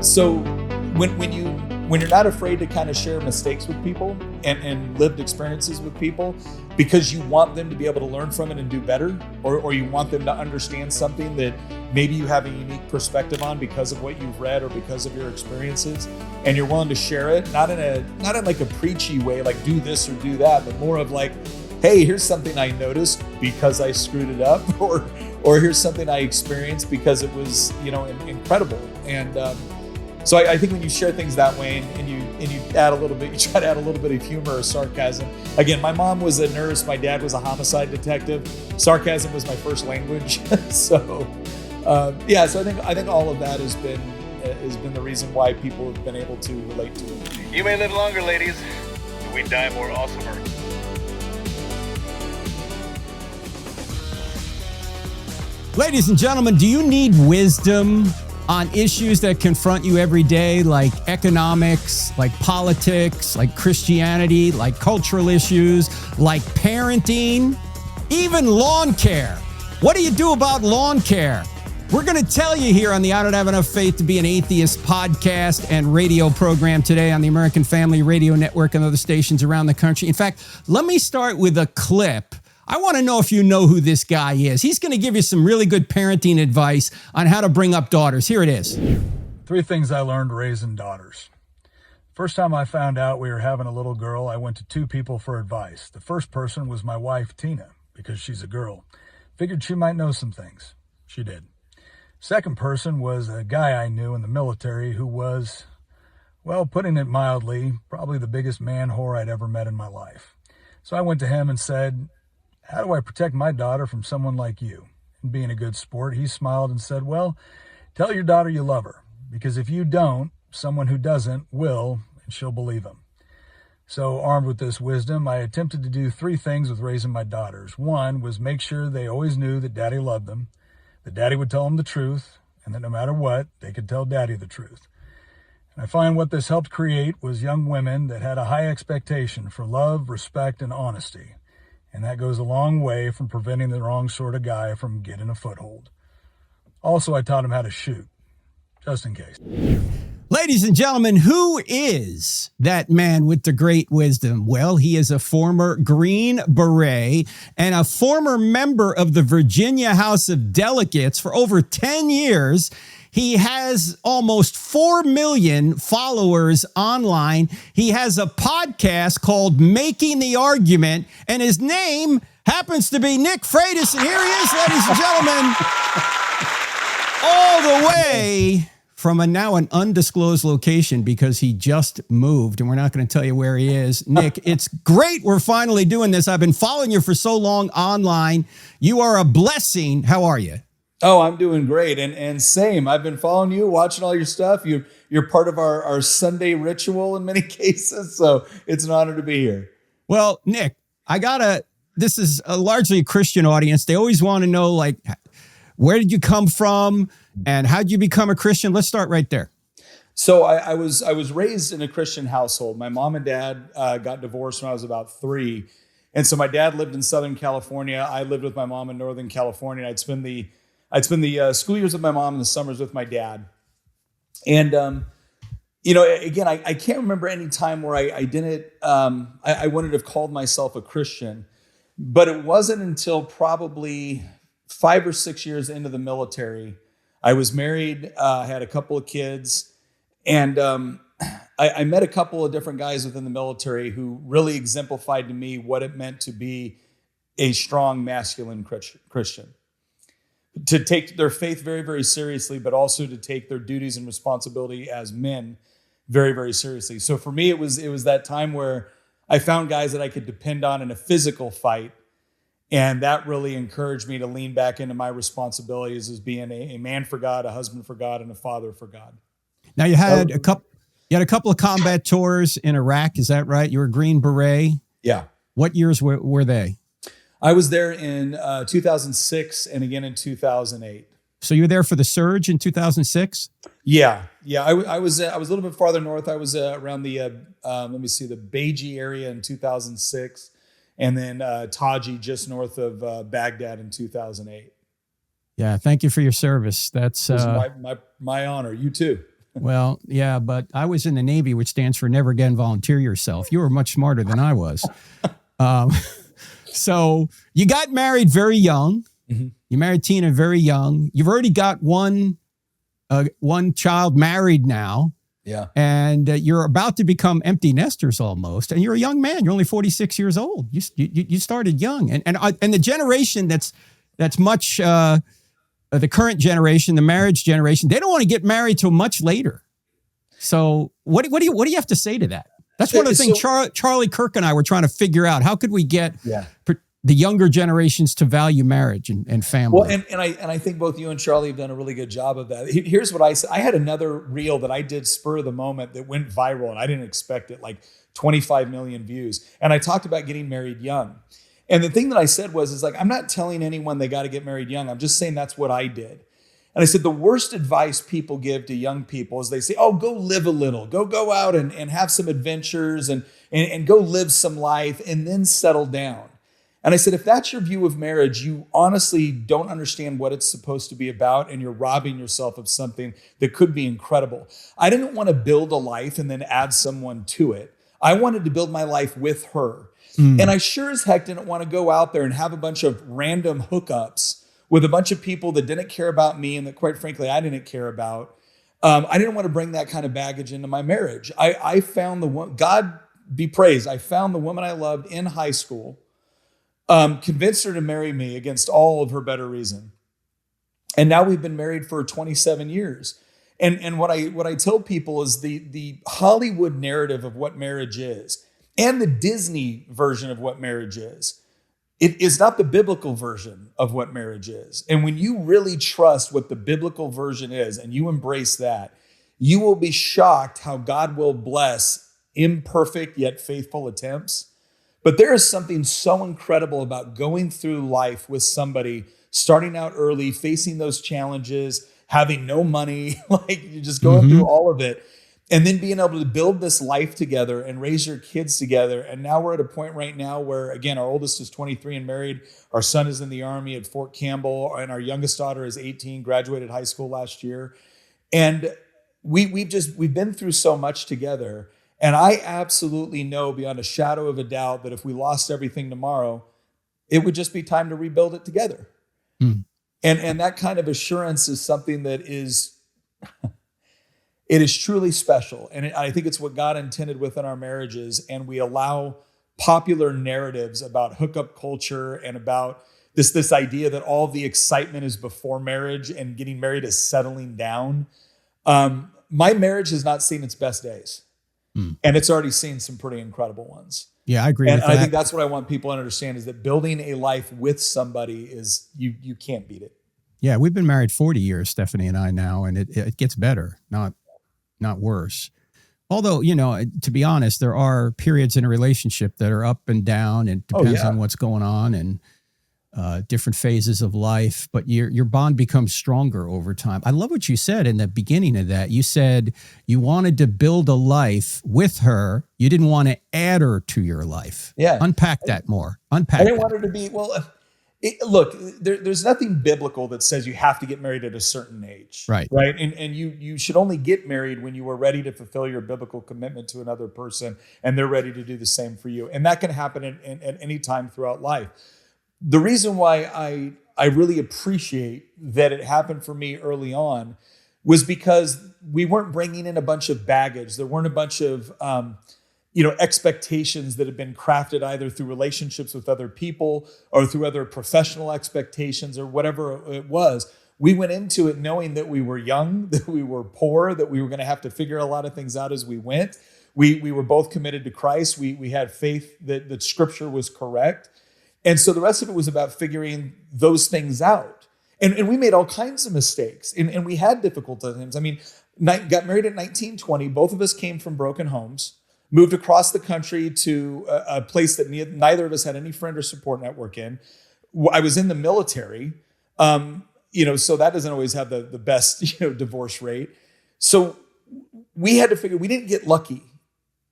So when you're not afraid to kind of share mistakes with people and lived experiences with people because you want them to be able to learn from it and do better, or you want them to understand something that maybe you have a unique perspective on because of what you've read or because of your experiences, and you're willing to share it, not in like a preachy way, like do this or do that, but more of like, hey, here's something I noticed because I screwed it up, or here's something I experienced because it was, incredible. And so I think when you share things that way and you add a little bit, you try to add a little bit of humor or sarcasm. Again, my mom was a nurse, my dad was a homicide detective. Sarcasm was my first language. So I think all of that has been the reason why people have been able to relate to it. You may live longer, ladies, but we die more awesomer. Ladies and gentlemen, do you need wisdom on issues that confront you every day, like economics, like politics, like Christianity, like cultural issues, like parenting, even lawn care? What do you do about lawn care? We're going to tell you here on the I Don't Have Enough Faith to Be an Atheist podcast and radio program today on the American Family Radio Network and other stations around the country. In fact, let me start with a clip. I want to know if you know who this guy is. He's going to give you some really good parenting advice on how to bring up daughters. Here it is. 3 things I learned raising daughters. First time I found out we were having a little girl, I went to 2 people for advice. The first person was my wife, Tina, because she's a girl. Figured she might know some things. She did. Second person was a guy I knew in the military who was, well, putting it mildly, probably the biggest man whore I'd ever met in my life. So I went to him and said, how do I protect my daughter from someone like you? And being a good sport, he smiled and said, well, tell your daughter you love her, because if you don't, someone who doesn't will, and she'll believe him. So armed with this wisdom, I attempted to do 3 things with raising my daughters. 1 was make sure they always knew that daddy loved them, that daddy would tell them the truth, and that no matter what, they could tell daddy the truth. And I find what this helped create was young women that had a high expectation for love, respect, and honesty. And that goes a long way from preventing the wrong sort of guy from getting a foothold. Also, I taught him how to shoot, just in case. Ladies and gentlemen, who is that man with the great wisdom? Well, he is a former Green Beret and a former member of the Virginia House of Delegates for over 10 years. He has almost 4 million followers online. He has a podcast called Making the Argument, and his name happens to be Nick Freitas. And here he is, ladies and gentlemen, all the way from now an undisclosed location because he just moved, and we're not going to tell you where he is. Nick, it's great we're finally doing this. I've been following you for so long online. You are a blessing. How are you? Oh, I'm doing great. And same. I've been following you, watching all your stuff. You're part of our Sunday ritual in many cases. So it's an honor to be here. Well, Nick, this is a largely a Christian audience. They always want to know, like, where did you come from and how did you become a Christian? Let's start right there. So I was raised in a Christian household. My mom and dad got divorced when I was about 3. And so my dad lived in Southern California. I lived with my mom in Northern California. I'd spend the school years with my mom and the summers with my dad. And, again, I can't remember any time where I didn't, I wouldn't have called myself a Christian, but it wasn't until probably 5 or 6 years into the military. I was married, had a couple of kids, and I met a couple of different guys within the military who really exemplified to me what it meant to be a strong, masculine Christian. To take their faith very, very seriously, but also to take their duties and responsibility as men very, very seriously. So for me, it was that time where I found guys that I could depend on in a physical fight, and that really encouraged me to lean back into my responsibilities as being a man for God, a husband for God, and a father for God. Now you had a couple of combat tours in Iraq. Is that right? You were a Green Beret. Yeah. What years were they? I was there in 2006 and again in 2008. So you were there for the surge in 2006? Yeah. I was a little bit farther north. I was around the the Beiji area in 2006, and then Taji just north of Baghdad in 2008. Yeah, thank you for your service. That's it was my honor. You too. Well, yeah, but I was in the Navy, which stands for Never Again Volunteer Yourself. You were much smarter than I was. Um, so you got married very young. Mm-hmm. You married Tina very young. You've already got one child married now. Yeah. And you're about to become empty nesters almost. And you're a young man. You're only 46 years old. You started young. And the generation that's much, the current generation, the marriage generation, they don't want to get married till much later. So what do you have to say to that? That's one of the things Charlie Kirk and I were trying to figure out. How could we get the younger generations to value marriage and family? Well, and I think both you and Charlie have done a really good job of that. Here's what I said. I had another reel that I did spur of the moment that went viral, and I didn't expect it, like 25 million views. And I talked about getting married young. And the thing that I said is like, I'm not telling anyone they got to get married young. I'm just saying that's what I did. And I said, the worst advice people give to young people is they say, oh, go live a little, go out and have some adventures and go live some life and then settle down. And I said, if that's your view of marriage, you honestly don't understand what it's supposed to be about, and you're robbing yourself of something that could be incredible. I didn't want to build a life and then add someone to it. I wanted to build my life with her. And I sure as heck didn't want to go out there and have a bunch of random hookups with a bunch of people that didn't care about me and that, quite frankly, I didn't care about. I didn't want to bring that kind of baggage into my marriage. I found the one, God be praised, I found the woman I loved in high school, convinced her to marry me against all of her better reason. And now we've been married for 27 years. And what I tell people is the Hollywood narrative of what marriage is and the Disney version of what marriage is. It is not the biblical version of what marriage is. And when you really trust what the biblical version is and you embrace that, you will be shocked how God will bless imperfect yet faithful attempts. But there is something so incredible about going through life with somebody, starting out early, facing those challenges, having no money, like you're just going through all of it, and then being able to build this life together and raise your kids together. And now we're at a point right now where, again, our oldest is 23 and married. Our son is in the Army at Fort Campbell, and our youngest daughter is 18, graduated high school last year. And we've been through so much together. And I absolutely know beyond a shadow of a doubt that if we lost everything tomorrow, it would just be time to rebuild it together. And that kind of assurance is something that is, it is truly special. And I think it's what God intended within our marriages. And we allow popular narratives about hookup culture and about this idea that all the excitement is before marriage and getting married is settling down. My marriage has not seen its best days. And it's already seen some pretty incredible ones. Yeah, I agree and with that. I think that's what I want people to understand is that building a life with somebody is, you can't beat it. Yeah, we've been married 40 years, Stephanie and I now, and it gets better, not worse. Although, to be honest, there are periods in a relationship that are up and down, and it depends on what's going on and different phases of life, but your bond becomes stronger over time. I love what you said in the beginning of that. You said you wanted to build a life with her. You didn't want to add her to your life. Yeah. Unpack that more. I didn't want her to be, look, there's nothing biblical that says you have to get married at a certain age. Right. Right. And you should only get married when you are ready to fulfill your biblical commitment to another person and they're ready to do the same for you. And that can happen at any time throughout life. The reason why I really appreciate that it happened for me early on was because we weren't bringing in a bunch of baggage. There weren't a bunch of, expectations that have been crafted either through relationships with other people or through other professional expectations or whatever it was. We went into it knowing that we were young, that we were poor, that we were going to have to figure a lot of things out as we went. We were both committed to Christ. We had faith that Scripture was correct. And so the rest of it was about figuring those things out. And we made all kinds of mistakes. And we had difficult times. I mean, got married at 19, 20. Both of us came from broken homes, moved across the country to a place that neither of us had any friend or support network in. I was in the military, so that doesn't always have the best, divorce rate. So we had to figure, we didn't get lucky.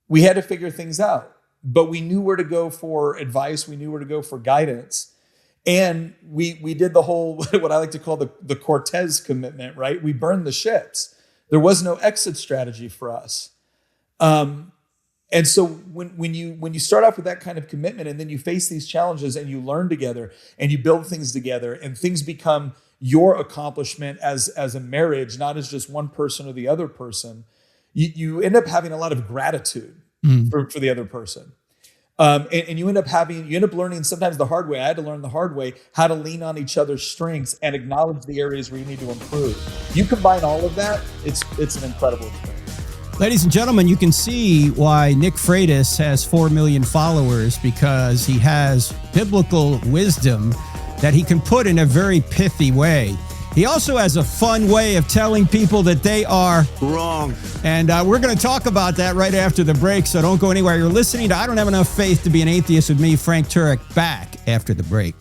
We had to figure things out. But we knew where to go for advice. We knew where to go for guidance. And we did the whole, what I like to call the Cortez commitment, right? We burned the ships. There was no exit strategy for us. And so when you start off with that kind of commitment, and then you face these challenges and you learn together and you build things together, and things become your accomplishment as a marriage, not as just one person or the other person, you end up having a lot of gratitude for the other person. And you end up learning, sometimes the hard way. I had to learn the hard way how to lean on each other's strengths and acknowledge the areas where you need to improve. You combine all of that, it's an incredible experience. Ladies and gentlemen, you can see why Nick Freitas has 4 million followers, because he has biblical wisdom that he can put in a very pithy way. He also has a fun way of telling people that they are wrong. And we're going to talk about that right after the break, so don't go anywhere. You're listening to I Don't Have Enough Faith to Be an Atheist with me, Frank Turek, back after the break.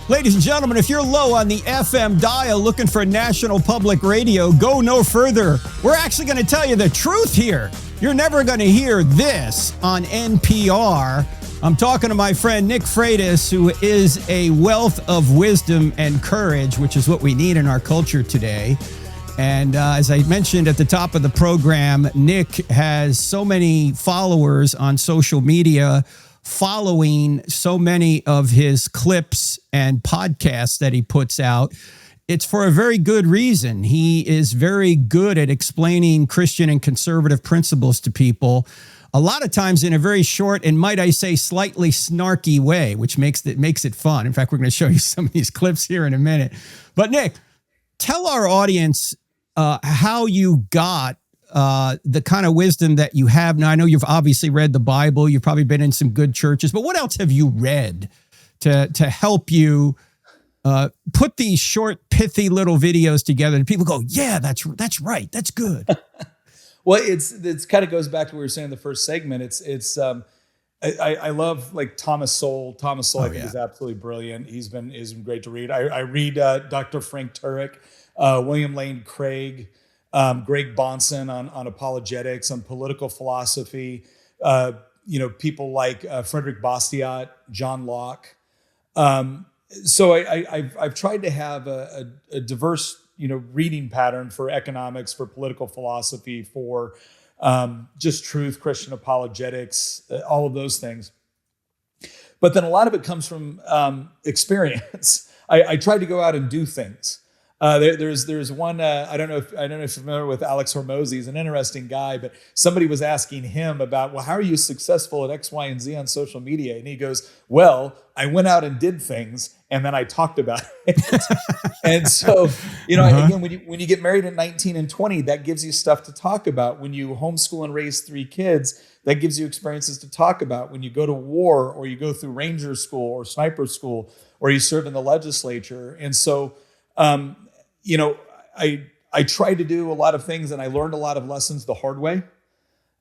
Ladies and gentlemen, if you're low on the FM dial looking for national public radio, go no further. We're actually going to tell you the truth here. You're never going to hear this on NPR. I'm talking to my friend Nick Freitas, who is a wealth of wisdom and courage, which is what we need in our culture today. And as I mentioned at the top of the program, Nick has so many followers on social media, following so many of his clips and podcasts that he puts out. It's for a very good reason. He is very good at explaining Christian and conservative principles to people, a lot of times in a very short and, might I say, slightly snarky way, which makes it fun. In fact, we're going to show you some of these clips here in a minute. But Nick, tell our audience how you got the kind of wisdom that you have. Now, I know you've obviously read the Bible. You've probably been in some good churches, but what else have you read to help you put these short, pithy little videos together and people go, yeah, that's right. That's good. Well, it's kind of goes back to what we were saying in the first segment. I love like Thomas Sowell. Thomas Sowell, I think, is absolutely brilliant. He's been great to read. I read Dr. Frank Turek, William Lane Craig, Greg Bonson on apologetics, on political philosophy. People like Frederick Bastiat, John Locke. So I've tried to have a diverse reading pattern for economics, for political philosophy, for just truth, Christian apologetics, all of those things. But then a lot of it comes from experience. I tried to go out and do things. There's one, I don't know if you're familiar with Alex Hormozy. He's an interesting guy, but somebody was asking him about, well, how are you successful at X, Y, and Z on social media? And he goes, well, I went out and did things, and then I talked about it. And so, again, when you get married at 19 and 20, that gives you stuff to talk about. When you homeschool and raise 3 kids, that gives you experiences to talk about. When you go to war, or you go through Ranger School or Sniper School, or you serve in the legislature. And so, I tried to do a lot of things, and I learned a lot of lessons the hard way.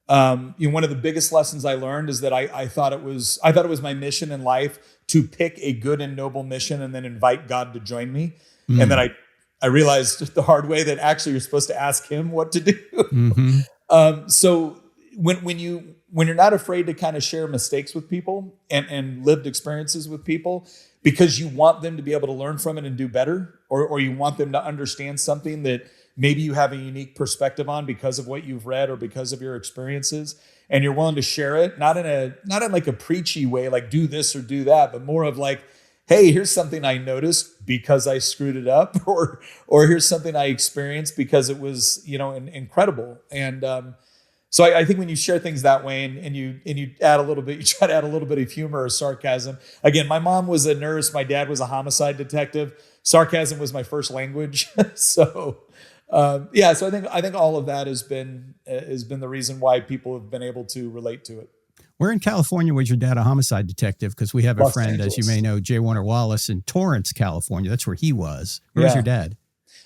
One of the biggest lessons I learned is that I thought it was my mission in life to pick a good and noble mission and then invite God to join me. Mm. And then I realized the hard way that actually you're supposed to ask him what to do. Mm-hmm. So when you're not afraid to kind of share mistakes with people and lived experiences with people, because you want them to be able to learn from it and do better, or you want them to understand something that maybe you have a unique perspective on because of what you've read or because of your experiences, and you're willing to share it, not in like a preachy way, like do this or do that, but more of like, hey, here's something I noticed because I screwed it up, or here's something I experienced because it was, incredible. And so I think when you share things that way and you add a little bit, you try to add a little bit of humor or sarcasm. Again, my mom was a nurse. My dad was a homicide detective. Sarcasm was my first language. So I think all of that has been the reason why people have been able to relate to it. Where in California was your dad a homicide detective? Because we have a Los friend, Angeles. as you may know, J. Warner Wallace in Torrance, California. That's where he was. Where was your dad?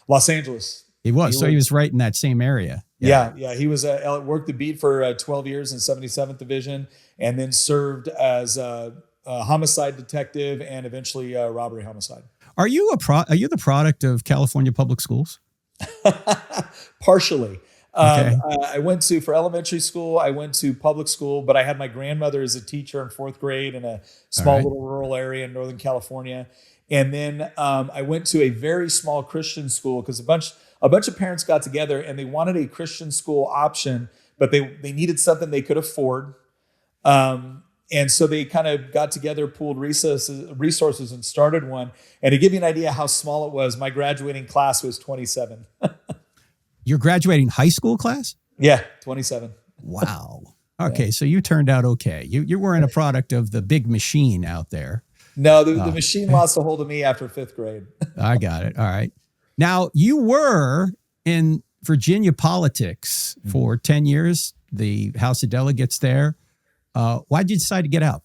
Los Angeles. He was. He was right in that same area. Yeah. He was worked the beat for 12 years in 77th Division, and then served as a homicide detective and eventually robbery homicide. Are you the product of California public schools? Partially. Okay. I went for elementary school, I went to public school, but I had my grandmother as a teacher in fourth grade in a All small right. little rural area in Northern California. And then I went to a very small Christian school because a bunch of parents got together and they wanted a Christian school option, but they needed something they could afford. And so they kind of got together, pooled resources and started one. And to give you an idea how small it was, my graduating class was 27. You're graduating high school class? Yeah, 27. Wow. Okay, so you turned out okay. You weren't a product of the big machine out there. No, the machine lost a hold of me after fifth grade. I got it. All right. Now, you were in Virginia politics for 10 years, the House of Delegates there. Why did you decide to get out?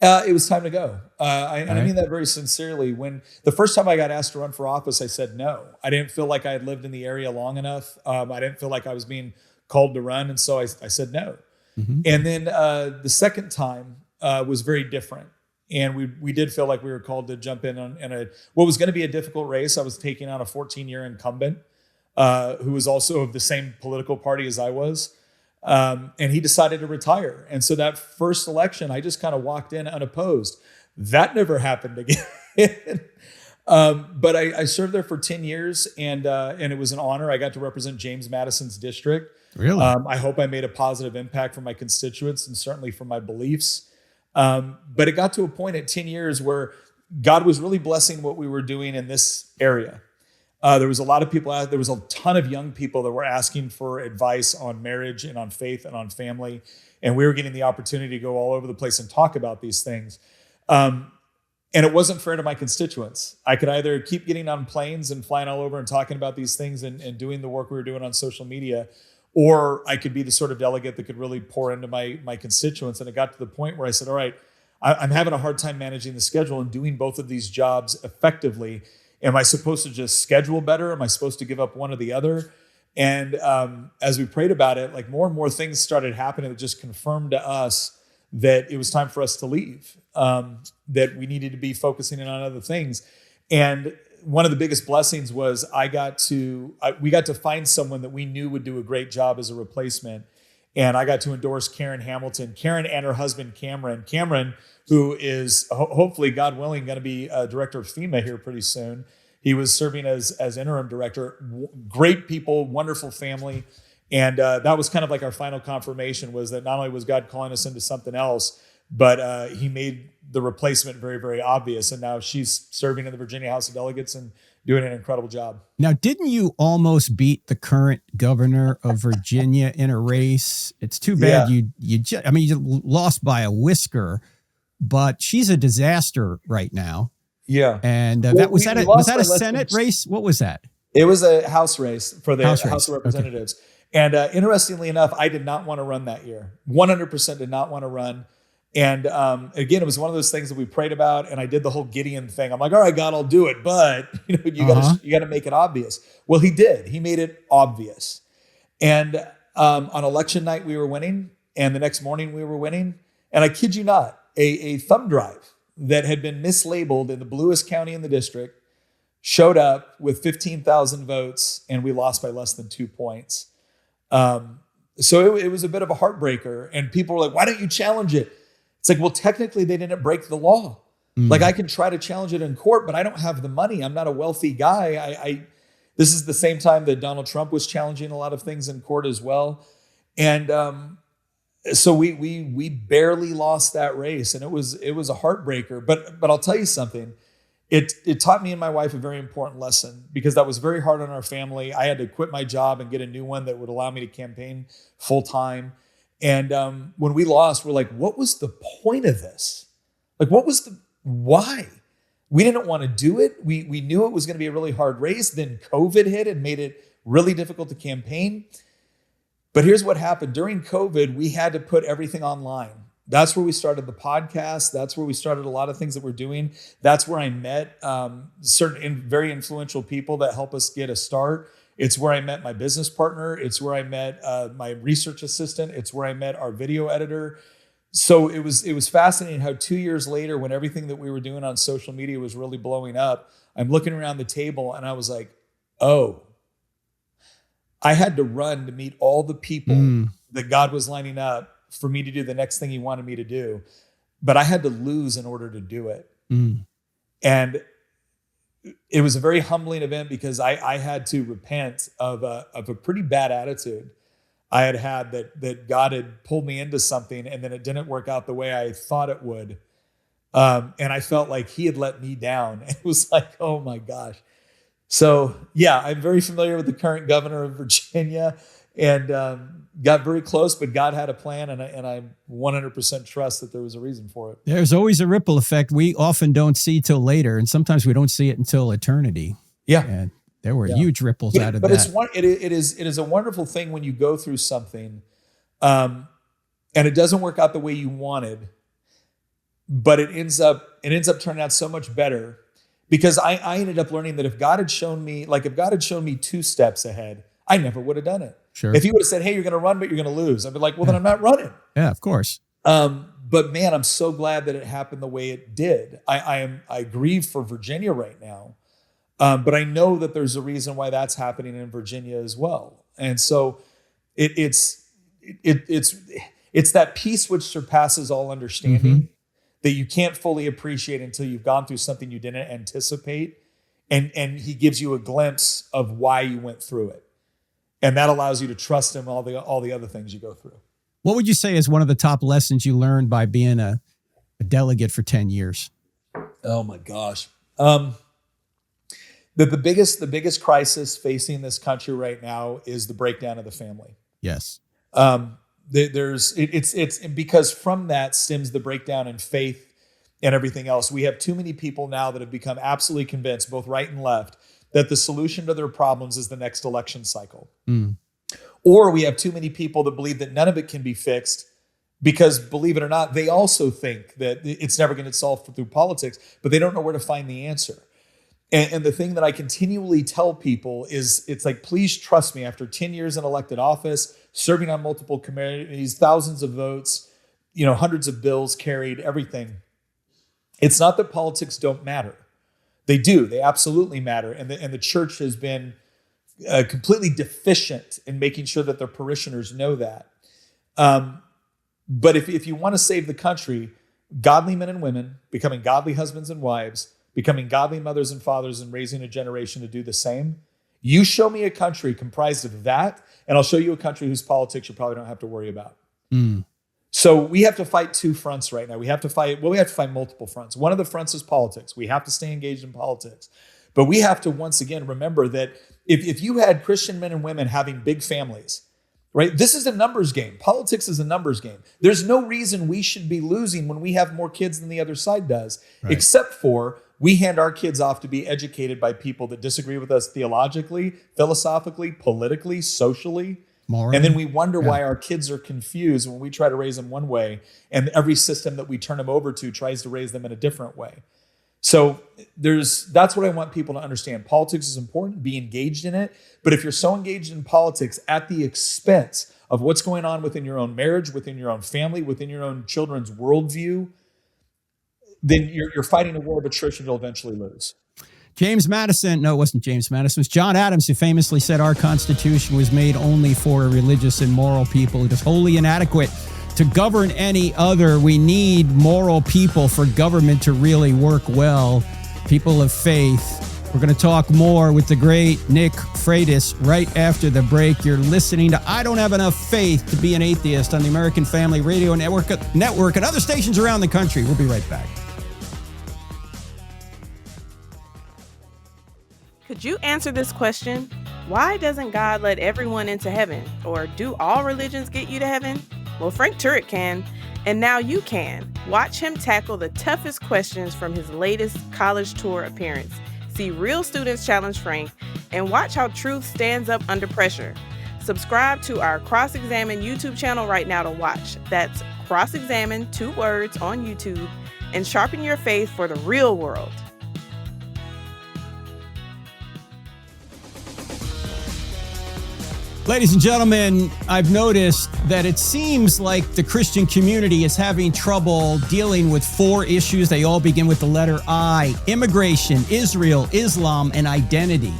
It was time to go. I mean that very sincerely. When the first time I got asked to run for office, I said no. I didn't feel like I had lived in the area long enough. I didn't feel like I was being called to run. And so I said no. Mm-hmm. And then the second time was very different. And we did feel like we were called to jump in on what was going to be a difficult race. I was taking on a 14-year incumbent who was also of the same political party as I was. And he decided to retire. And so that first election, I just kind of walked in unopposed. That never happened again. But I served there for 10 years and it was an honor. I got to represent James Madison's district. Really? I hope I made a positive impact for my constituents and certainly for my beliefs. But it got to a point at 10 years where God was really blessing what we were doing in this area. There was a lot of people out there was a ton of young people that were asking for advice on marriage and on faith and on family. And we were getting the opportunity to go all over the place and talk about these things. And it wasn't fair to my constituents. I could either keep getting on planes and flying all over and talking about these things and doing the work we were doing on social media, or I could be the sort of delegate that could really pour into my constituents. And it got to the point where I said, all right, I'm having a hard time managing the schedule and doing both of these jobs effectively. Am I supposed to just schedule better? Am I supposed to give up one or the other? And as we prayed about it, like more and more things started happening that just confirmed to us that it was time for us to leave, that we needed to be focusing in on other things. And one of the biggest blessings was we got to find someone that we knew would do a great job as a replacement. And I got to endorse Karen Hamilton. Karen and her husband, Cameron. Cameron, who is hopefully, God willing, going to be a director of FEMA here pretty soon. He was serving as interim director. Great people, wonderful family. And that was kind of like our final confirmation, was that not only was God calling us into something else, but he made the replacement very, very obvious. And now she's serving in the Virginia House of Delegates and doing an incredible job. Now, didn't you almost beat the current governor of Virginia in a race? It's too bad you lost by a whisker, but she's a disaster right now. Yeah. And was that a Senate race? What was that? It was a House race for the House of Representatives. Okay. And interestingly enough, I did not want to run that year. 100% did not want to run. And again, it was one of those things that we prayed about, and I did the whole Gideon thing. I'm like, all right, God, I'll do it, but you got to make it obvious. Well, he did. He made it obvious. And on election night, we were winning, and the next morning we were winning. And I kid you not, a thumb drive that had been mislabeled in the bluest county in the district showed up with 15,000 votes, and we lost by less than 2 points. So it was a bit of a heartbreaker, and people were like, why don't you challenge it? It's like, well, technically they didn't break the law. Like I can try to challenge it in court, but I don't have the money. I'm not a wealthy guy. This is the same time that Donald Trump was challenging a lot of things in court as well. And so we barely lost that race, and it was a heartbreaker. But I'll tell you something. It taught me and my wife a very important lesson, because that was very hard on our family. I had to quit my job and get a new one that would allow me to campaign full time. And when we lost, we're like, what was the point of this? Like, why? We didn't want to do it. We knew it was going to be a really hard race. Then COVID hit and made it really difficult to campaign. But here's what happened. During COVID, we had to put everything online. That's where we started the podcast. That's where we started a lot of things that we're doing. That's where I met certain very influential people that help us get a start. It's where I met my business partner. It's where I met my research assistant. It's where I met our video editor. So it was fascinating how 2 years later, when everything that we were doing on social media was really blowing up, I'm looking around the table and I was like, oh, I had to run to meet all the people that God was lining up for me to do the next thing he wanted me to do. But I had to lose in order to do it. And it was a very humbling event because I had to repent of a pretty bad attitude I had that God had pulled me into something and then it didn't work out the way I thought it would. And I felt like he had let me down. It was like, oh my gosh. So yeah, I'm very familiar with the current governor of Virginia and got very close, but God had a plan and I 100% trust that there was a reason for it. There's always a ripple effect we often don't see till later. And sometimes we don't see it until eternity. Yeah. And there were huge ripples out of that. But it is a wonderful thing when you go through something and it doesn't work out the way you wanted, but it ends up turning out so much better because I ended up learning that if God had shown me 2 steps ahead, I never would have done it. Sure. If he would have said, hey, you're going to run, but you're going to lose, I'd be like, well, then I'm not running. Yeah, of course. But man, I'm so glad that it happened the way it did. I grieve for Virginia right now. But I know that there's a reason why that's happening in Virginia as well. And so it's that peace which surpasses all understanding that you can't fully appreciate until you've gone through something you didn't anticipate. And he gives you a glimpse of why you went through it. And that allows you to trust him all the other things you go through. What would you say is one of the top lessons you learned by being a delegate for 10 years? Oh my gosh. The biggest crisis facing this country right now is the breakdown of the family. Yes. It's because from that stems the breakdown in faith and everything else. We have too many people now that have become absolutely convinced, both right and left, that the solution to their problems is the next election cycle. Or we have too many people that believe that none of it can be fixed because, believe it or not, they also think that it's never going to get solved through politics, but they don't know where to find the answer. And the thing that I continually tell people is, it's like, please trust me, after 10 years in elected office, serving on multiple committees, thousands of votes, hundreds of bills carried, everything. It's not that politics don't matter. They do. They absolutely matter. And the church has been completely deficient in making sure that their parishioners know that. But if you want to save the country, godly men and women, becoming godly husbands and wives, becoming godly mothers and fathers and raising a generation to do the same, you show me a country comprised of that, and I'll show you a country whose politics you probably don't have to worry about. So we have to fight 2 fronts right now. We have to fight multiple fronts. One of the fronts is politics. We have to stay engaged in politics. But we have to, once again, remember that if you had Christian men and women having big families, right? This is a numbers game. Politics is a numbers game. There's no reason we should be losing when we have more kids than the other side does, except for we hand our kids off to be educated by people that disagree with us theologically, philosophically, politically, socially. Morally. And then we wonder why our kids are confused when we try to raise them one way and every system that we turn them over to tries to raise them in a different way. So that's what I want people to understand. Politics is important, be engaged in it. But if you're so engaged in politics at the expense of what's going on within your own marriage, within your own family, within your own children's worldview, then you're fighting a war of attrition you'll eventually lose. James Madison, no, it wasn't James Madison. It was John Adams who famously said our Constitution was made only for a religious and moral people. It is wholly inadequate to govern any other. We need moral people for government to really work well. People of faith. We're going to talk more with the great Nick Freitas right after the break. You're listening to I Don't Have Enough Faith to Be an Atheist on the American Family Radio Network and other stations around the country. We'll be right back. Could you answer this question? Why doesn't God let everyone into heaven? Or do all religions get you to heaven? Well, Frank Turek can, and now you can. Watch him tackle the toughest questions from his latest college tour appearance. See real students challenge Frank, and watch how truth stands up under pressure. Subscribe to our Cross-Examine YouTube channel right now to watch. That's Cross-Examine, 2 words, on YouTube, and sharpen your faith for the real world. Ladies and gentlemen, I've noticed that it seems like the Christian community is having trouble dealing with 4 issues. They all begin with the letter I: immigration, Israel, Islam, and identity.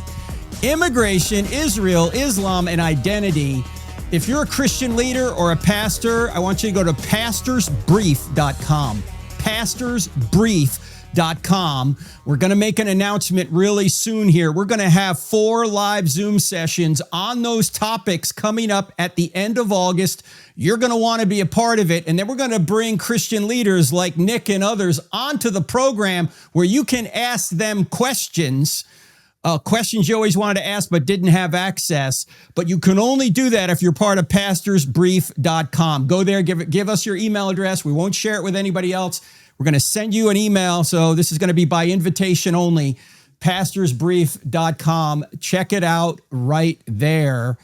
immigration, Israel, Islam, and identity. If you're a Christian leader or a pastor, I want you to go to pastorsbrief.com. Pastorsbrief.com. We're going to make an announcement really soon here. We're going to have 4 live Zoom sessions on those topics coming up at the end of August. You're going to want to be a part of it. And then we're going to bring Christian leaders like Nick and others onto the program where you can ask them questions. Questions you always wanted to ask but didn't have access. But you can only do that if you're part of pastorsbrief.com. Go there, give us your email address. We won't share it with anybody else. We're going to send you an email. So this is going to be by invitation only. Pastorsbrief.com. Check it out right there.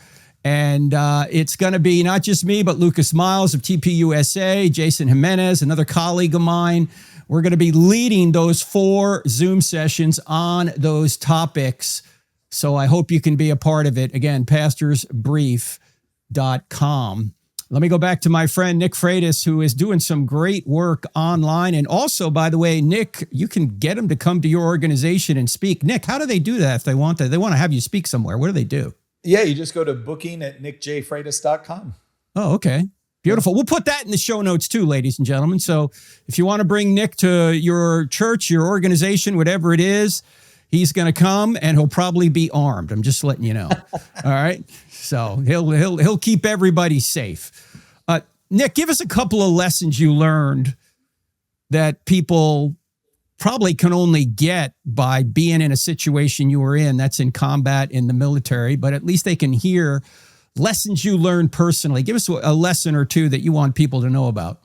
And it's going to be not just me, but Lucas Miles of TPUSA, Jason Jimenez, another colleague of mine. We're going to be leading those 4 Zoom sessions on those topics. So I hope you can be a part of it. Again, pastorsbrief.com. Let me go back to my friend Nick Freitas, who is doing some great work online. And also, by the way, Nick, you can get them to come to your organization and speak. Nick, how do they do that if they want to? They want to have you speak somewhere. What do they do? Yeah, you just go to booking@nickjfreitas.com. Oh, okay. Beautiful. We'll put that in the show notes too, ladies and gentlemen. So if you want to bring Nick to your church, your organization, whatever it is, he's going to come and he'll probably be armed. I'm just letting you know. All right. So he'll keep everybody safe. Nick, give us a couple of lessons you learned that people probably can only get by being in a situation you were in. That's in combat in the military, but at least they can hear lessons you learned personally. Give us a lesson or two that you want people to know about.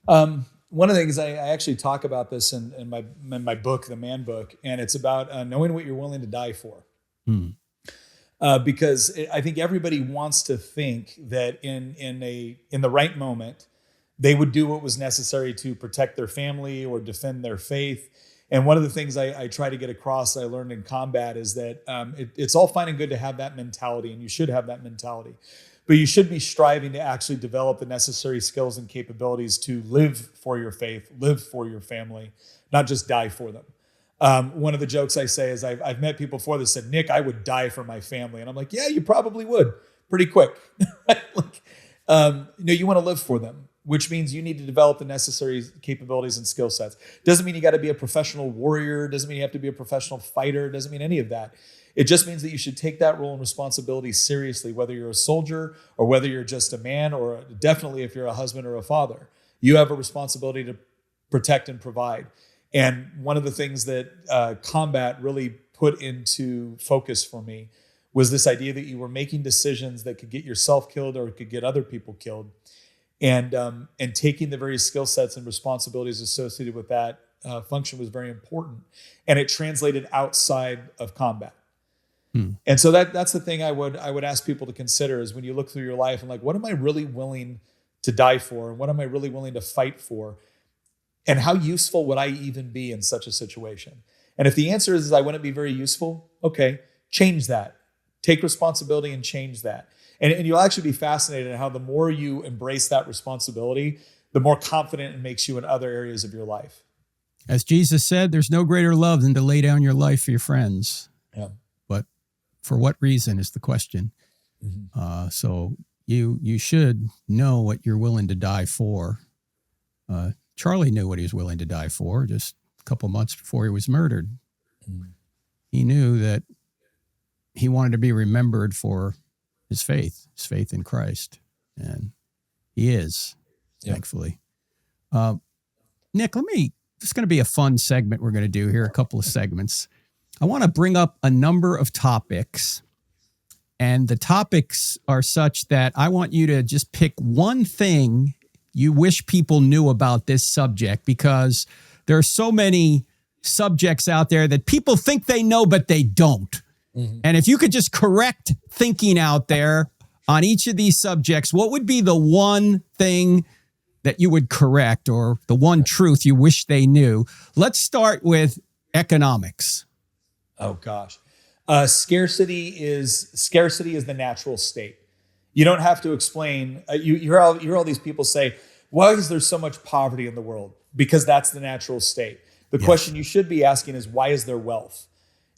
One of the things I actually talk about this in my book, The Man Book, and it's about knowing what you're willing to die for. Because I think everybody wants to think that in the right moment, they would do what was necessary to protect their family or defend their faith. And one of the things I try to get across that I learned in combat is that it's all fine and good to have that mentality, and you should have that mentality. But you should be striving to actually develop the necessary skills and capabilities to live for your faith, live for your family, not just die for them. One of the jokes I say is I've met people before that said, Nick, I would die for my family. And I'm like, yeah, you probably would pretty quick. You want to live for them, which means you need to develop the necessary capabilities and skill sets. Doesn't mean you got to be a professional warrior. Doesn't mean you have to be a professional fighter. Doesn't mean any of that. It just means that you should take that role and responsibility seriously, whether you're a soldier or whether you're just a man, or definitely if you're a husband or a father. You have a responsibility to protect and provide. And one of the things that combat really put into focus for me was this idea that you were making decisions that could get yourself killed or could get other people killed. And taking the various skill sets and responsibilities associated with that function was very important. And it translated outside of combat. And so that's the thing I would ask people to consider is when you look through your life and like, what am I really willing to die for? And what am I really willing to fight for? And how useful would I even be in such a situation? And if the answer is I wouldn't be very useful, okay, change that. Take responsibility and change that. And you'll actually be fascinated at how the more you embrace that responsibility, the more confident it makes you in other areas of your life. As Jesus said, there's no greater love than to lay down your life for your friends. Yeah. But for what reason is the question. So you should know what you're willing to die for. Charlie knew what he was willing to die for just a couple months before he was murdered. He knew that he wanted to be remembered for his faith in Christ. And he is, thankfully. Nick, this is going to be a fun segment we're going to do here, a couple of segments. I want to bring up a number of topics, and the topics are such that I want you to just pick one thing you wish people knew about this subject, because there are so many subjects out there that people think they know, but they don't. And if you could just correct thinking out there on each of these subjects, what would be the one thing that you would correct, or the one truth you wish they knew? Let's start with economics. Oh gosh. Scarcity is the natural state. You don't have to explain. You hear all these people say, why is there so much poverty in the world? Because that's the natural state. The question you should be asking is, why is there wealth?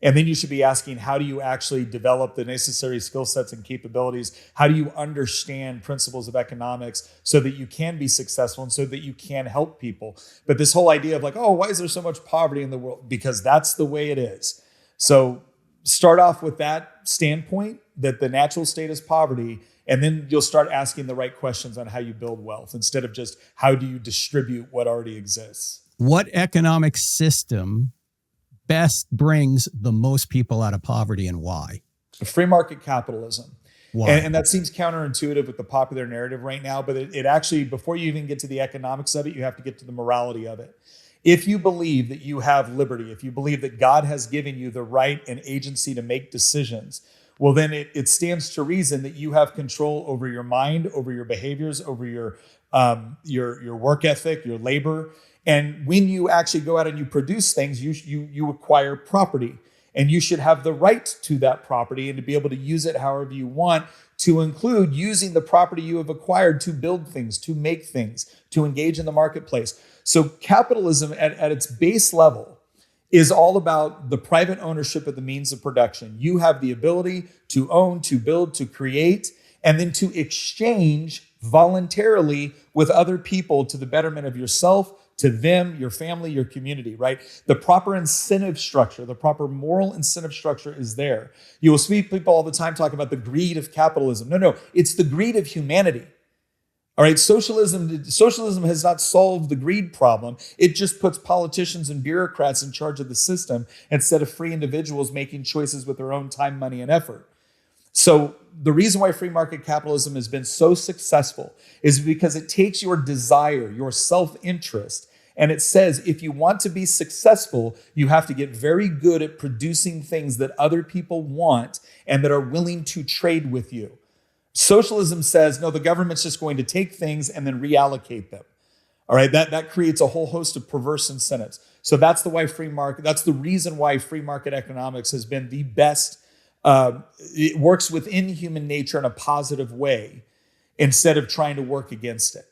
And then you should be asking, how do you actually develop the necessary skill sets and capabilities? How do you understand principles of economics so that you can be successful and so that you can help people? But this whole idea of like, oh, why is there so much poverty in the world? Because that's the way it is. So start off with that standpoint, that the natural state is poverty, and then you'll start asking the right questions on how you build wealth instead of just how do you distribute what already exists. What economic system best brings the most people out of poverty, and why? Free market capitalism. Why? And that seems counterintuitive with the popular narrative right now, but it actually, before you even get to the economics of it, you have to get to the morality of it. If you believe that you have liberty, if you believe that God has given you the right and agency to make decisions, well, then it stands to reason that you have control over your mind, over your behaviors, over your work ethic, your labor. And when you actually go out and you produce things, you acquire property, and you should have the right to that property and to be able to use it however you want, to include using the property you have acquired to build things, to make things, to engage in the marketplace. So capitalism at its base level is all about the private ownership of the means of production. You have the ability to own, to build, to create, and then to exchange voluntarily with other people to the betterment of yourself, to them, your family, your community, right? The proper incentive structure, the proper moral incentive structure is there. You will see people all the time talking about the greed of capitalism. No, it's the greed of humanity. All right, socialism has not solved the greed problem. It just puts politicians and bureaucrats in charge of the system instead of free individuals making choices with their own time, money, and effort. So the reason why free market capitalism has been so successful is because it takes your desire, your self-interest, and it says if you want to be successful, you have to get very good at producing things that other people want and that are willing to trade with you. Socialism says, no, the government's just going to take things and then reallocate them. All right, that creates a whole host of perverse incentives. So that's the reason why free market economics has been the best. It works within human nature in a positive way instead of trying to work against it.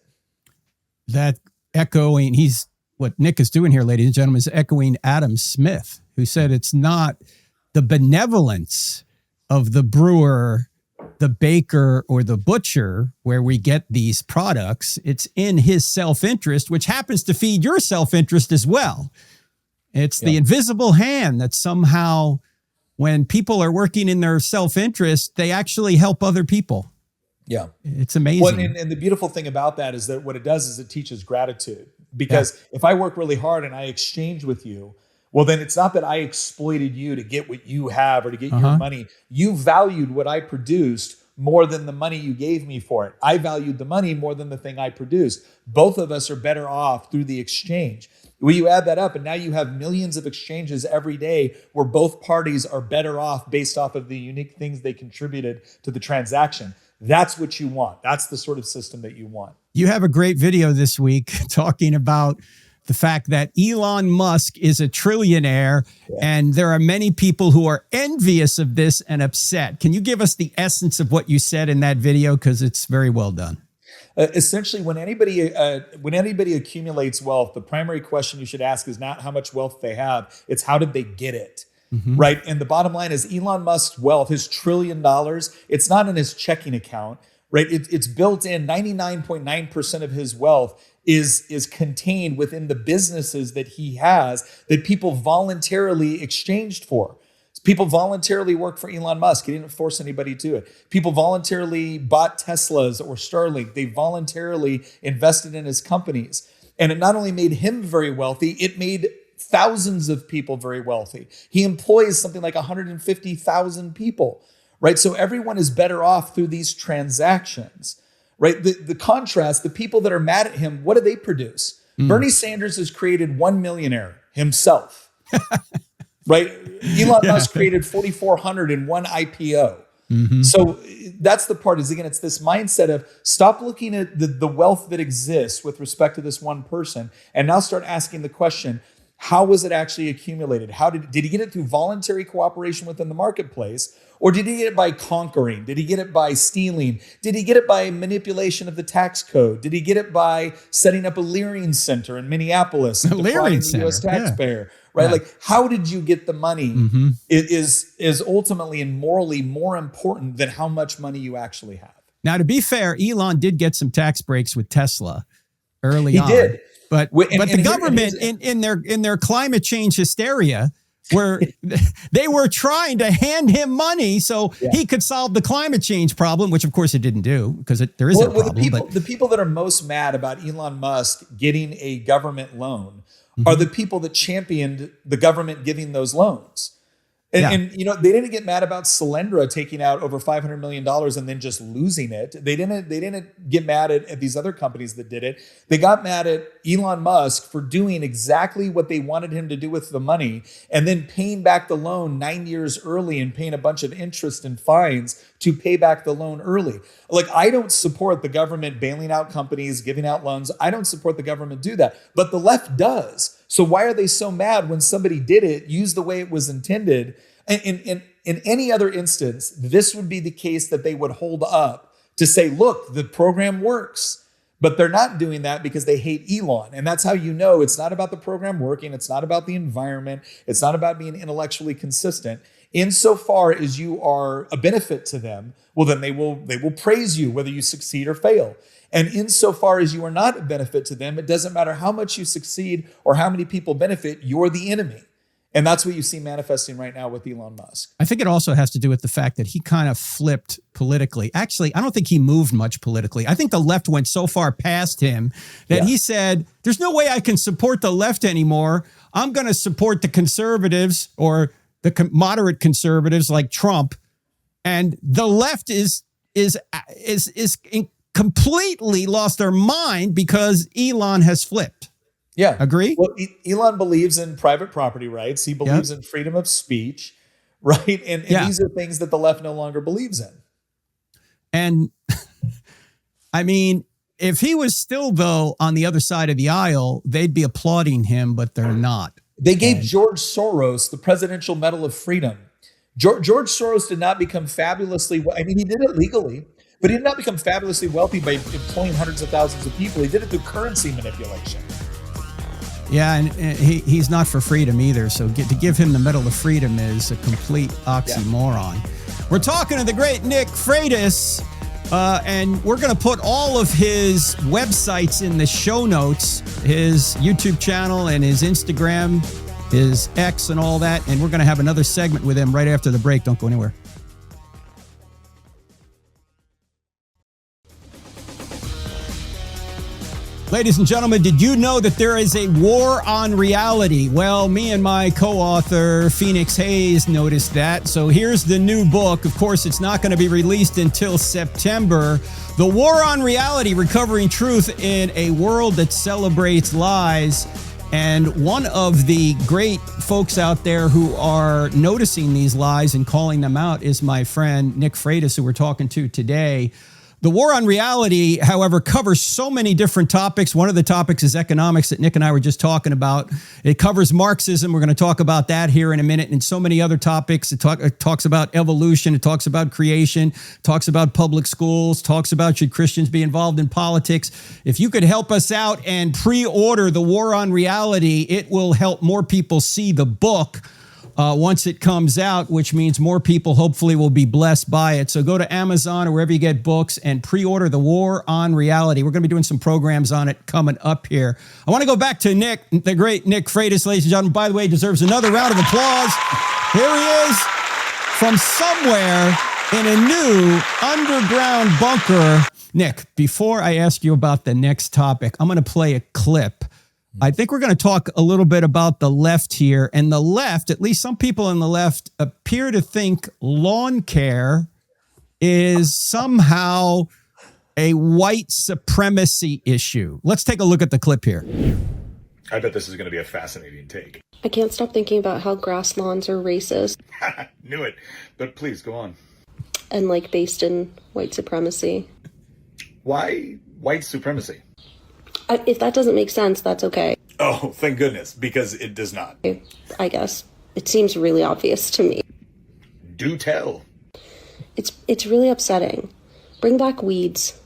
That echoing, what Nick is doing here, ladies and gentlemen, is echoing Adam Smith, who said it's not the benevolence of the brewer, the baker, or the butcher where we get these products. It's in his self-interest, which happens to feed your self-interest as well. It's the invisible hand that somehow, when people are working in their self-interest, they actually help other people. Yeah. It's amazing. Well, and the beautiful thing about that is that what it does is it teaches gratitude. Because if I work really hard and I exchange with you, well, then it's not that I exploited you to get what you have or to get your money. You valued what I produced more than the money you gave me for it. I valued the money more than the thing I produced. Both of us are better off through the exchange. Well, you add that up, and now you have millions of exchanges every day where both parties are better off based off of the unique things they contributed to the transaction. That's what you want. That's the sort of system that you want. You have a great video this week talking about the fact that Elon Musk is a trillionaire, and there are many people who are envious of this and upset. Can you give us the essence of what you said in that video? Because it's very well done. Essentially, when anybody accumulates wealth, the primary question you should ask is not how much wealth they have, it's how did they get it, right? And the bottom line is Elon Musk's wealth, his $1 trillion, it's not in his checking account, right? It's built in. 99.9% of his wealth is contained within the businesses that he has that people voluntarily exchanged for. People voluntarily work for Elon Musk. He didn't force anybody to it. People voluntarily bought Teslas or Starlink. They voluntarily invested in his companies. And it not only made him very wealthy, it made thousands of people very wealthy. He employs something like 150,000 people, right? So everyone is better off through these transactions, right? The contrast, the people that are mad at him, what do they produce? Bernie Sanders has created one millionaire himself. Right? Elon Musk created 4,400 in one IPO. So that's the part is, again, it's this mindset of stop looking at the wealth that exists with respect to this one person and now start asking the question, how was it actually accumulated? Did he get it through voluntary cooperation within the marketplace? Or did he get it by conquering? Did he get it by stealing? Did he get it by manipulation of the tax code? Did he get it by setting up a Leering Center in Minneapolis and defrauding the U.S. taxpayer? right? Yeah. Like, how did you get the money is ultimately and morally more important than how much money you actually have. Now, to be fair, Elon did get some tax breaks with Tesla early on. He did. But And the government in their climate change hysteria, where they were trying to hand him money so he could solve the climate change problem, which of course it didn't do because there is a problem. The people that are most mad about Elon Musk getting a government loan are the people that championed the government giving those loans. And you know, they didn't get mad about Solyndra taking out over $500 million and then just losing it. They didn't get mad at these other companies that did it. They got mad at Elon Musk for doing exactly what they wanted him to do with the money and then paying back the loan 9 years early and paying a bunch of interest and fines to pay back the loan early. Like, I don't support the government bailing out companies, giving out loans. I don't support the government do that, but the left does. So why are they so mad when somebody did it, used the way it was intended? And in any other instance, this would be the case that they would hold up to say, look, the program works. But they're not doing that because they hate Elon. And that's how you know it's not about the program working. It's not about the environment. It's not about being intellectually consistent. Insofar as you are a benefit to them, well, then they will praise you whether you succeed or fail. And insofar as you are not a benefit to them, it doesn't matter how much you succeed or how many people benefit, you're the enemy. And that's what you see manifesting right now with Elon Musk. I think it also has to do with the fact that he kind of flipped politically. Actually, I don't think he moved much politically. I think the left went so far past him that he said, there's no way I can support the left anymore. I'm going to support the conservatives or the moderate conservatives like Trump. And the left is completely lost their mind because Elon has flipped. Yeah. Agree? Well, Elon believes in private property rights. He believes in freedom of speech, right? And these are things that the left no longer believes in. And I mean, if he was still, though, on the other side of the aisle, they'd be applauding him, but they're not. They gave George Soros the Presidential Medal of Freedom. George Soros did not become fabulously, I mean, he did it legally, but he did not become fabulously wealthy by employing hundreds of thousands of people. He did it through currency manipulation. Yeah, and he's not for freedom either. So to give him the Medal of Freedom is a complete oxymoron. Yeah. We're talking to the great Nick Freitas, and we're going to put all of his websites in the show notes, his YouTube channel and his Instagram, his X and all that. And we're going to have another segment with him right after the break. Don't go anywhere. Ladies and gentlemen, did you know that there is a war on reality? Well, me and my co-author, Phoenix Hayes, noticed that. So here's the new book. Of course, it's not going to be released until September. The War on Reality, Recovering Truth in a World That Celebrates Lies. And one of the great folks out there who are noticing these lies and calling them out is my friend Nick Freitas, who we're talking to today. The War on Reality, however, covers so many different topics. One of the topics is economics that Nick and I were just talking about. It covers Marxism. We're going to talk about that here in a minute, and so many other topics. It talks about evolution. It talks about creation. It talks about public schools. Talks about should Christians be involved in politics. If you could help us out and pre-order The War on Reality, it will help more people see the book once it comes out, which means more people hopefully will be blessed by it. So go to Amazon or wherever you get books and pre-order The War on Reality. We're going to be doing some programs on it coming up here. I want to go back to Nick, the great Nick Freitas, ladies and gentlemen. By the way, deserves another round of applause. Here he is from somewhere in a new underground bunker. Nick, before I ask you about the next topic, I'm going to play a clip. I think we're going to talk a little bit about the left here. And the left, at least some people on the left, appear to think lawn care is somehow a white supremacy issue. Let's take a look at the clip here. I bet this is going to be a fascinating take. I can't stop thinking about how grass lawns are racist. Knew it. But please, go on. And based in white supremacy. Why white supremacy? If that doesn't make sense, that's okay. Oh, thank goodness, because it does not. I guess. It seems really obvious to me. Do tell. It's really upsetting. Bring back weeds.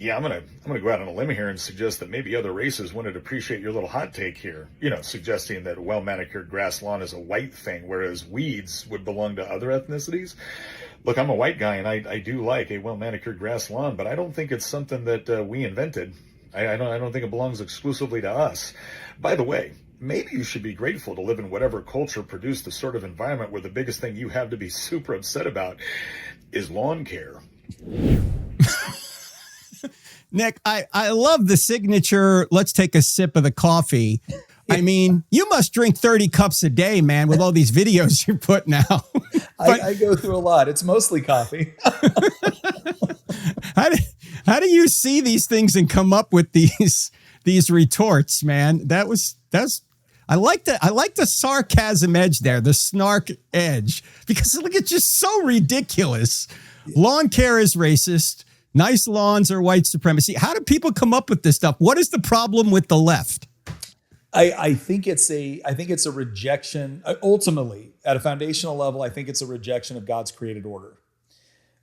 Yeah, I'm gonna go out on a limb here and suggest that maybe other races wouldn't appreciate your little hot take here. Suggesting that a well-manicured grass lawn is a white thing, whereas weeds would belong to other ethnicities. Look, I'm a white guy, and I do like a well-manicured grass lawn, but I don't think it's something that we invented. I don't think it belongs exclusively to us. By the way, maybe you should be grateful to live in whatever culture produced the sort of environment where the biggest thing you have to be super upset about is lawn care. Nick, I love the signature, let's take a sip of the coffee. I mean, you must drink 30 cups a day, man, with all these videos you're putting out. I go through a lot. It's mostly coffee. How do you see these things and come up with these retorts, man? I like the sarcasm edge there, the snark edge, because look, it's just so ridiculous. Lawn care is racist. Nice lawns are white supremacy. How do people come up with this stuff? What is the problem with the left? I think it's a rejection. Ultimately, at a foundational level, I think it's a rejection of God's created order.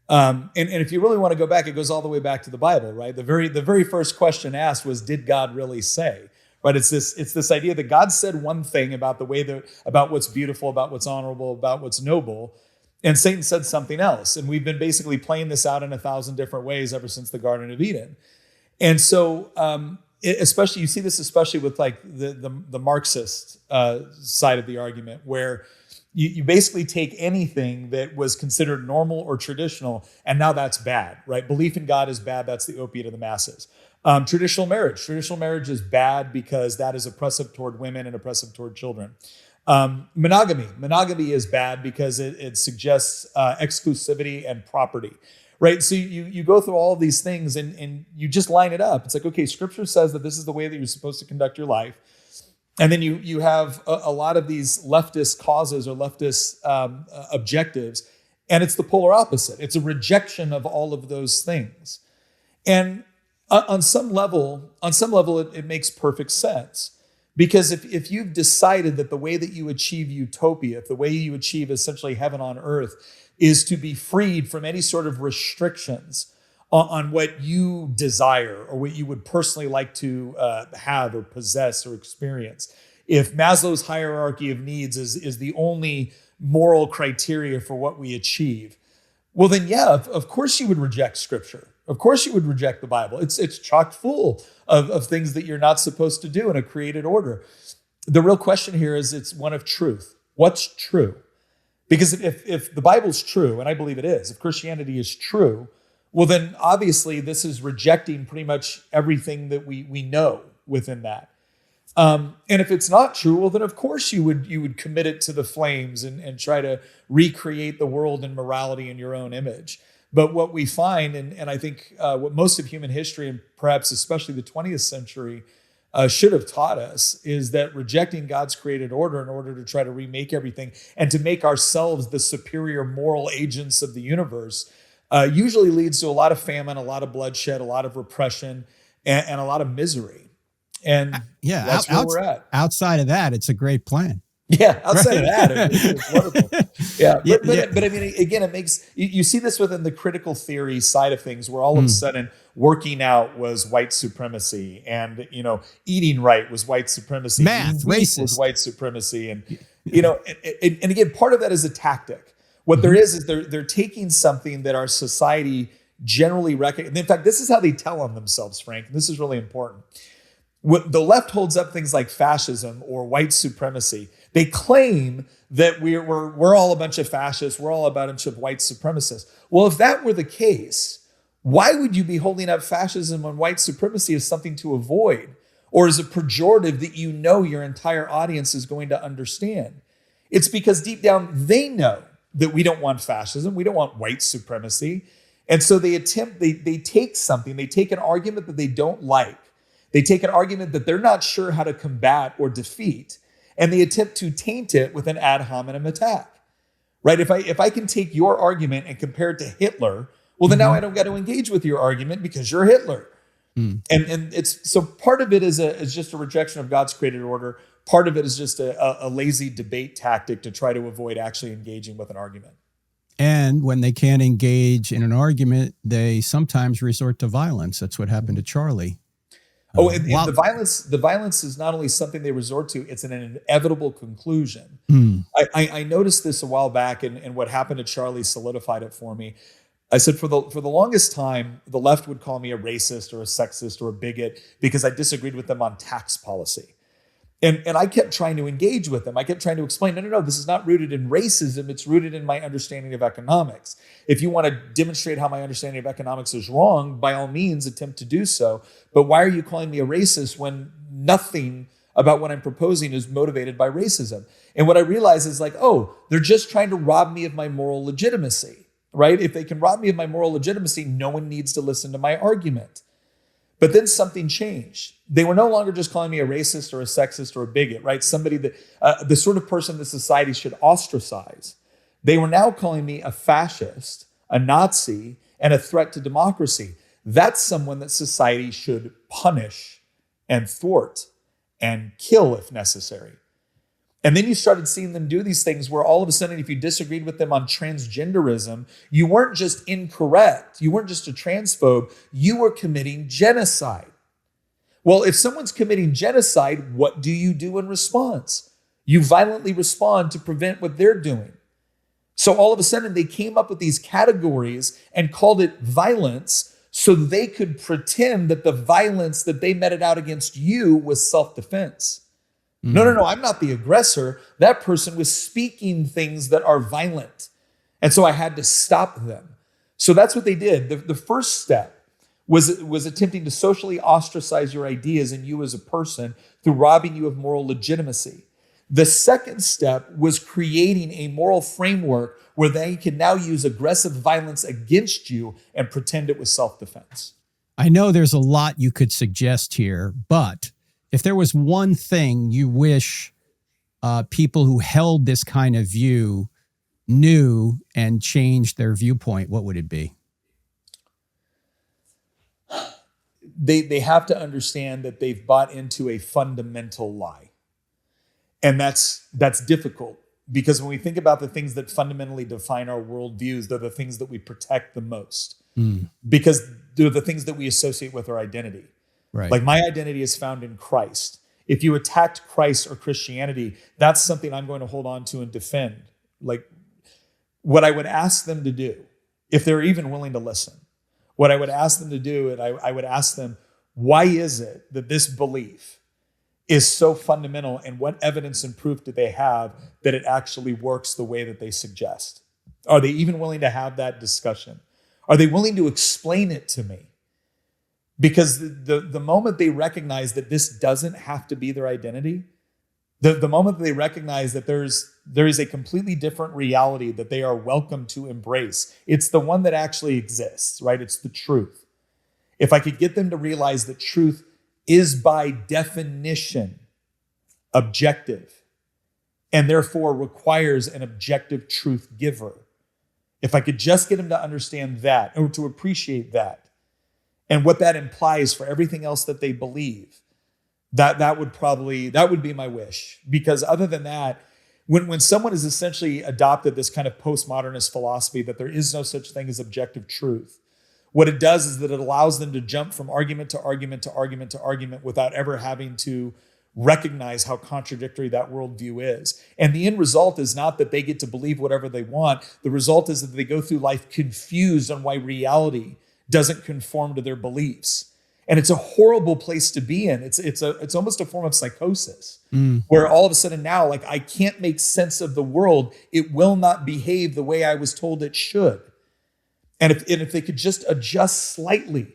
And if you really want to go back, it goes all the way back to the Bible, right? The very first question asked was, did God really say? Right? It's this idea that God said one thing about about what's beautiful, about what's honorable, about what's noble, and Satan said something else. And we've been basically playing this out in 1,000 different ways ever since the Garden of Eden. And so, especially, you see this especially with like the Marxist side of the argument, where you basically take anything that was considered normal or traditional, and now that's bad, right? Belief in God is bad. That's the opiate of the masses. Traditional marriage is bad because that is oppressive toward women and oppressive toward children. Monogamy is bad because it suggests exclusivity and property, right? So you go through all of these things and you just line it up. It's like, okay, Scripture says that this is the way that you're supposed to conduct your life. And then you have a lot of these leftist causes or leftist objectives, and it's the polar opposite. It's a rejection of all of those things. And on some level, it makes perfect sense. Because if you've decided that the way that you achieve utopia, if the way you achieve essentially heaven on earth is to be freed from any sort of restrictions on what you desire or what you would personally like to have or possess or experience, if Maslow's hierarchy of needs is the only moral criteria for what we achieve, well then, yeah, of course you would reject Scripture. Of course you would reject the Bible. It's chock full of things that you're not supposed to do in a created order. The real question here is it's one of truth. What's true? Because if the Bible's true, and I believe it is, if Christianity is true, well then obviously this is rejecting pretty much everything that we know within that. And if it's not true, well then of course you would commit it to the flames and try to recreate the world and morality in your own image. But what we find, and I think what most of human history, and perhaps especially the 20th century, should have taught us, is that rejecting God's created order in order to try to remake everything and to make ourselves the superior moral agents of the universe usually leads to a lot of famine, a lot of bloodshed, a lot of repression, and a lot of misery. And that's where we're at. Outside of that, it's a great plan. Yeah, outside of that, it's wonderful. Yeah, but I mean, again, it makes you see this within the critical theory side of things, where all of a sudden working out was white supremacy, and eating right was white supremacy, math, racist was white supremacy, and and again, part of that is a tactic. What there is they're taking something that our society generally recognizes. In fact, this is how they tell on themselves, Frank. And this is really important. The left holds up things like fascism or white supremacy. They claim that we're all a bunch of fascists, we're all a bunch of white supremacists. Well, if that were the case, why would you be holding up fascism and white supremacy as something to avoid, or as a pejorative that your entire audience is going to understand? It's because deep down they know that we don't want fascism, we don't want white supremacy. And so they take something, they take an argument that they don't like, they take an argument that they're not sure how to combat or defeat, and they attempt to taint it with an ad hominem attack, right? If I can take your argument and compare it to Hitler, well, then now I don't got to engage with your argument because you're Hitler. And it's so part of it is just a rejection of God's created order. Part of it is just a lazy debate tactic to try to avoid actually engaging with an argument. And when they can't engage in an argument, they sometimes resort to violence. That's what happened to Charlie. And the violence is not only something they resort to, it's an inevitable conclusion. I noticed this a while back, and what happened to Charlie solidified it for me. I said for the longest time, the left would call me a racist or a sexist or a bigot because I disagreed with them on tax policy. And I kept trying to engage with them. I kept trying to explain, no, this is not rooted in racism. It's rooted in my understanding of economics. If you want to demonstrate how my understanding of economics is wrong, by all means, attempt to do so. But why are you calling me a racist when nothing about what I'm proposing is motivated by racism? And what I realized is they're just trying to rob me of my moral legitimacy, right? If they can rob me of my moral legitimacy, no one needs to listen to my argument. But then something changed. They were no longer just calling me a racist or a sexist or a bigot, right? Somebody that the sort of person that society should ostracize. They were now calling me a fascist, a Nazi, and a threat to democracy. That's someone that society should punish and thwart and kill if necessary. And then you started seeing them do these things where all of a sudden, if you disagreed with them on transgenderism, you weren't just incorrect. You weren't just a transphobe. You were committing genocide. Well, if someone's committing genocide, what do you do in response? You violently respond to prevent what they're doing. So all of a sudden, they came up with these categories and called it violence so they could pretend that the violence that they meted out against you was self-defense. No, I'm not the aggressor. That person was speaking things that are violent. And so I had to stop them. So that's what they did. The first step was attempting to socially ostracize your ideas and you as a person through robbing you of moral legitimacy. The second step was creating a moral framework where they can now use aggressive violence against you and pretend it was self-defense. I know there's a lot you could suggest here, but if there was one thing you wish people who held this kind of view knew and changed their viewpoint, what would it be? They have to understand that they've bought into a fundamental lie. And that's difficult because when we think about the things that fundamentally define our worldviews, they're the things that we protect the most because they're the things that we associate with our identity. Right. Like my identity is found in Christ. If you attacked Christ or Christianity, that's something I'm going to hold on to and defend. Like what I would ask them to do, if they're even willing to listen, what I would ask them to do, and I would ask them, why is it that this belief is so fundamental and what evidence and proof do they have that it actually works the way that they suggest? Are they even willing to have that discussion? Are they willing to explain it to me? Because the moment they recognize that this doesn't have to be their identity, the moment they recognize that there is a completely different reality that they are welcome to embrace, it's the one that actually exists, right? It's the truth. If I could get them to realize that truth is by definition objective and therefore requires an objective truth giver, if I could just get them to understand that or to appreciate that, and what that implies for everything else that they believe, that would be my wish. Because other than that, when someone has essentially adopted this kind of postmodernist philosophy that there is no such thing as objective truth, what it does is that it allows them to jump from argument to argument to argument to argument without ever having to recognize how contradictory that worldview is. And the end result is not that they get to believe whatever they want. The result is that they go through life confused on why reality doesn't conform to their beliefs. And it's a horrible place to be in. It's almost a form of psychosis where all of a sudden now, like, I can't make sense of the world. It will not behave the way I was told it should. And if they could just adjust slightly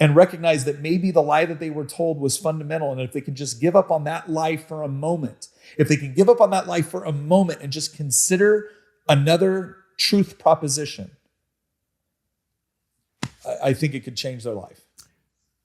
and recognize that maybe the lie that they were told was fundamental, and if they could just give up on that lie for a moment, if they can give up on that lie for a moment and just consider another truth proposition, I think it could change their life.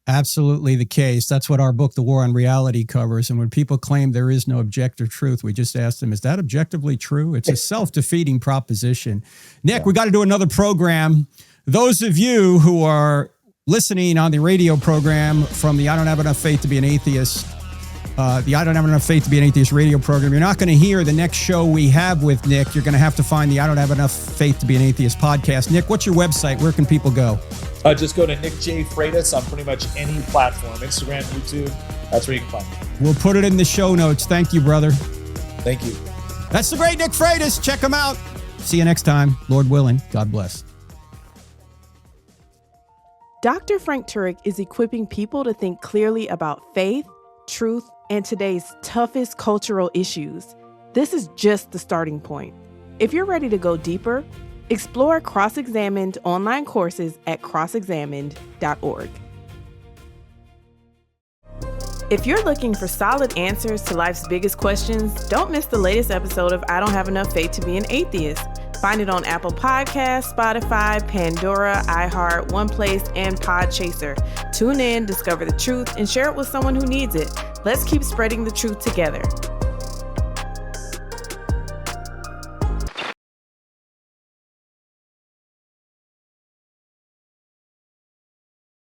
Absolutely the case. That's what our book, The War on Reality, covers. And when people claim there is no objective truth, we just ask them, is that objectively true? It's a self-defeating proposition. Nick, we got to do another program. Those of you who are listening on the radio program from the I Don't Have Enough Faith to Be an Atheist the I Don't Have Enough Faith to Be an Atheist radio program. You're not going to hear the next show we have with Nick. You're going to have to find the I Don't Have Enough Faith to Be an Atheist podcast. Nick, what's your website? Where can people go? Just go to Nick J. Freitas on pretty much any platform, Instagram, YouTube. That's where you can find me. We'll put it in the show notes. Thank you, brother. Thank you. That's the great Nick Freitas. Check him out. See you next time. Lord willing. God bless. Dr. Frank Turek is equipping people to think clearly about faith, truth, and today's toughest cultural issues. This is just the starting point. If you're ready to go deeper, explore Cross-Examined online courses at crossexamined.org. If you're looking for solid answers to life's biggest questions, don't miss the latest episode of I Don't Have Enough Faith to Be an Atheist. Find it on Apple Podcasts, Spotify, Pandora, iHeart, OnePlace, and Podchaser. Tune in, discover the truth, and share it with someone who needs it. Let's keep spreading the truth together.